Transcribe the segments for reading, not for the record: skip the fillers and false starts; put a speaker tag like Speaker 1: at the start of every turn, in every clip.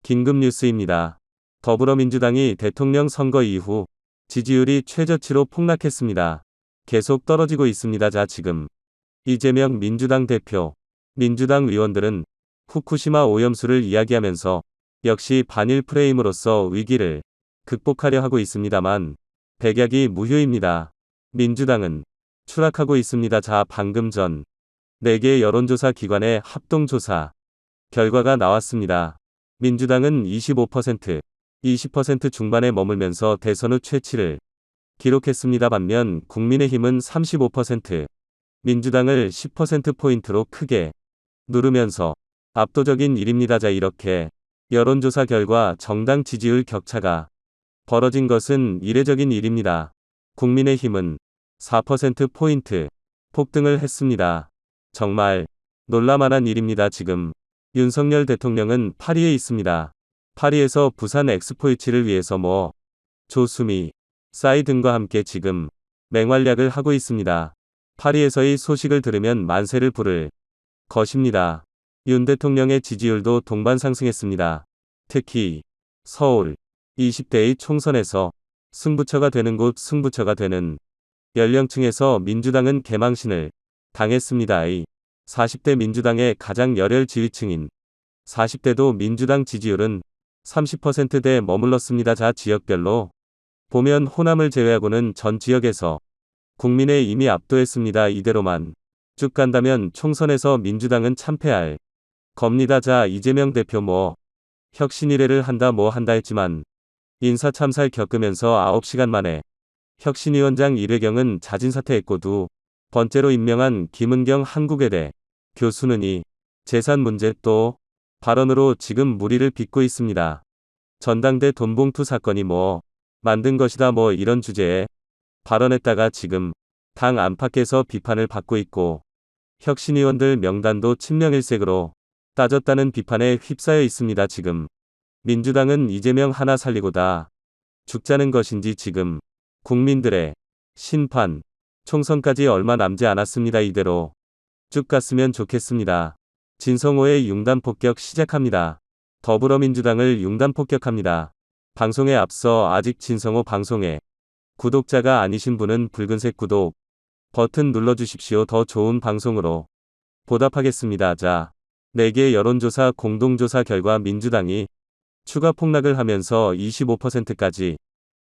Speaker 1: 긴급 뉴스입니다. 더불어민주당이 대통령 선거 이후 지지율이 최저치로 폭락했습니다. 계속 떨어지고 있습니다. 자, 지금 이재명 민주당 대표, 민주당 의원들은 후쿠시마 오염수를 이야기하면서 역시 반일 프레임으로서 위기를 극복하려 하고 있습니다만 백약이 무효입니다. 민주당은 추락하고 있습니다. 자, 방금 전 4개 여론조사 기관의 합동조사 결과가 나왔습니다. 민주당은 25%, 20% 중반에 머물면서 대선 후 최치를 기록했습니다. 반면 국민의힘은 35%, 민주당을 10%포인트로 크게 누르면서 압도적인 일입니다. 자, 이렇게 여론조사 결과 정당 지지율 격차가 벌어진 것은 이례적인 일입니다. 국민의힘은 4%포인트 폭등을 했습니다. 정말 놀라만한 일입니다. 지금 윤석열 대통령은 파리에 있습니다. 파리에서 부산 엑스포 유치를 위해서 조수미, 싸이 등과 함께 지금 맹활약을 하고 있습니다. 파리에서의 소식을 들으면 만세를 부를 것입니다. 윤 대통령의 지지율도 동반 상승했습니다. 특히 서울 20대의 총선에서 승부처가 되는 곳, 승부처가 되는 연령층에서 민주당은 개망신을 당했습니다. 40대 민주당의 가장 열혈 지지층인 40대도 민주당 지지율은 30%대에 머물렀습니다. 자, 지역별로 보면 호남을 제외하고는 전 지역에서 국민에 이미 압도했습니다. 이대로만 쭉 간다면 총선에서 민주당은 참패할 겁니다. 자, 이재명 대표 혁신이래를 한다 했지만 인사참사를 겪으면서 9시간 만에 혁신위원장 1회경은 자진사퇴했고 두 번째로 임명한 김은경 한국외대 교수는 재산 문제 또 발언으로 지금 무리를 빚고 있습니다. 전당대 돈봉투 사건이 만든 것이다 이런 주제에 발언했다가 지금 당 안팎에서 비판을 받고 있고 혁신위원들 명단도 친명일색으로 따졌다는 비판에 휩싸여 있습니다. 지금 민주당은 이재명 하나 살리고 다 죽자는 것인지 지금 국민들의 심판, 총선까지 얼마 남지 않았습니다. 이대로 쭉 갔으면 좋겠습니다. 진성호의 융단폭격 시작합니다. 더불어민주당을 융단폭격합니다. 방송에 앞서 아직 진성호 방송에 구독자가 아니신 분은 붉은색 구독 버튼 눌러주십시오. 더 좋은 방송으로 보답하겠습니다. 자, 4개 여론조사 공동조사 결과 민주당이 추가 폭락을 하면서 25%까지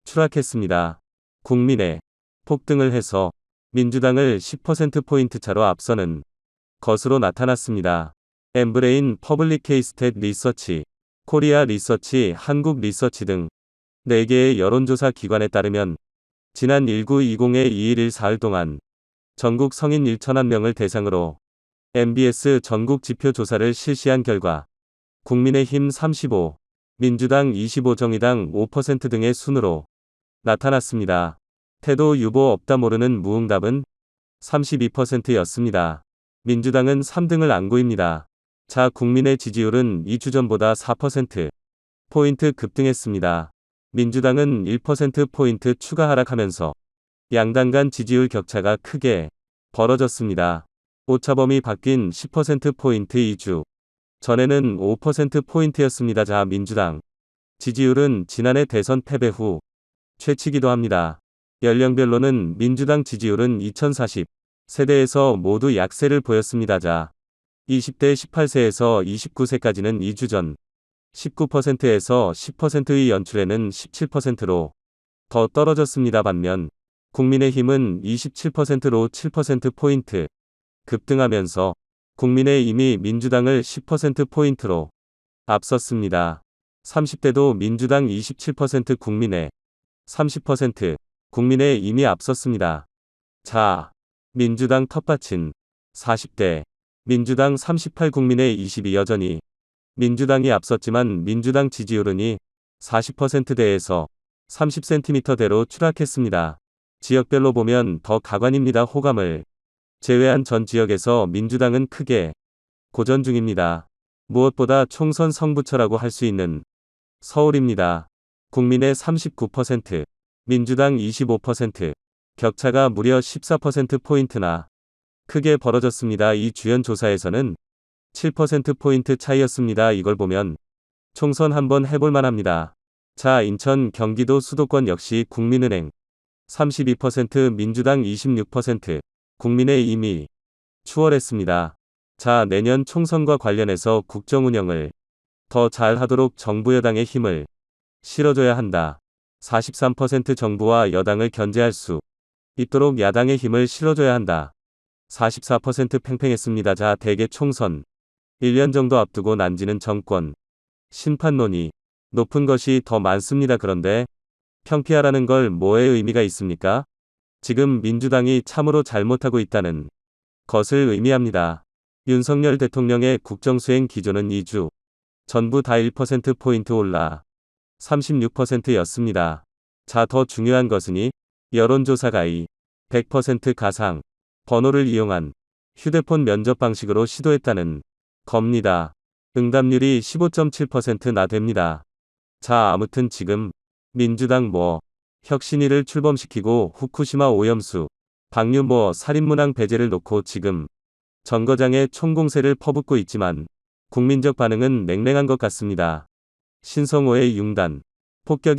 Speaker 1: 추락했습니다. 국민의 폭등을 해서 민주당을 10%포인트 차로 앞서는 것으로 나타났습니다. 엠브레인 퍼블릭케이스탯 리서치, 코리아 리서치, 한국 리서치 등 4개의 여론조사 기관에 따르면 지난 1920-2114일 동안 전국 성인 1,000만 대상으로 MBS 전국 지표 조사를 실시한 결과 국민의힘 35, 민주당 25, 정의당 5% 등의 순으로 나타났습니다. 태도 유보 없다 모르는 무응답은 32%였습니다. 민주당은 3등을 안고입니다. 자, 국민의 지지율은 2주 전보다 4%포인트 급등했습니다. 민주당은 1%포인트 추가 하락하면서 양당 간 지지율 격차가 크게 벌어졌습니다. 오차범위 바뀐 10%포인트 2주 전에는 5%포인트였습니다. 자, 민주당 지지율은 지난해 대선 패배 후 최치기도 합니다. 연령별로는 민주당 지지율은 2040 세대에서 모두 약세를 보였습니다. 자, 20대 18세에서 29세까지는 2주 전 19%에서 10%의 연출에는 17%로 더 떨어졌습니다. 반면 국민의힘은 27%로 7%포인트 급등하면서 국민의힘이 민주당을 10%포인트로 앞섰습니다. 30대도 민주당 27%, 국민의 30%, 국민의힘이 앞섰습니다. 자, 민주당 텃밭인 40대, 민주당 38, 국민의 22 여전히 민주당이 앞섰지만 민주당 지지율은 40%대에서 30cm대로 추락했습니다. 지역별로 보면 더 가관입니다. 호감을 제외한 전 지역에서 민주당은 크게 고전 중입니다. 무엇보다 총선 성부처라고 할 수 있는 서울입니다. 국민의 39%, 민주당 25%, 격차가 무려 14%포인트나 크게 벌어졌습니다. 이 주연 조사에서는 7%포인트 차이였습니다. 이걸 보면 총선 한번 해볼 만합니다. 자, 인천, 경기도 수도권 역시 국민은행 32%, 민주당 26%, 국민의힘이 추월했습니다. 자, 내년 총선과 관련해서 국정 운영을 더 잘하도록 정부 여당의 힘을 실어줘야 한다. 43% 정부와 여당을 견제할 수 있도록 야당의 힘을 실어줘야 한다. 44% 팽팽했습니다. 자, 대개 총선 1년 정도 앞두고 난지는 정권 심판론이 높은 것이 더 많습니다. 그런데 평피하라는 걸 뭐에 의미가 있습니까? 지금 민주당이 참으로 잘못하고 있다는 것을 의미합니다. 윤석열 대통령의 국정수행 기조는 2주 전부 다 1%포인트 올라 36%였습니다. 자, 더 중요한 것은 여론조사가 100% 가상 번호를 이용한 휴대폰 면접 방식으로 시도했다는 겁니다. 응답률이 15.7%나 됩니다. 자, 아무튼 지금 민주당 혁신위를 출범시키고 후쿠시마 오염수, 방류 살인문항 배제를 놓고 지금 정거장에 총공세를 퍼붓고 있지만 국민적 반응은 냉랭한 것 같습니다. 신성호의 융단, 폭격이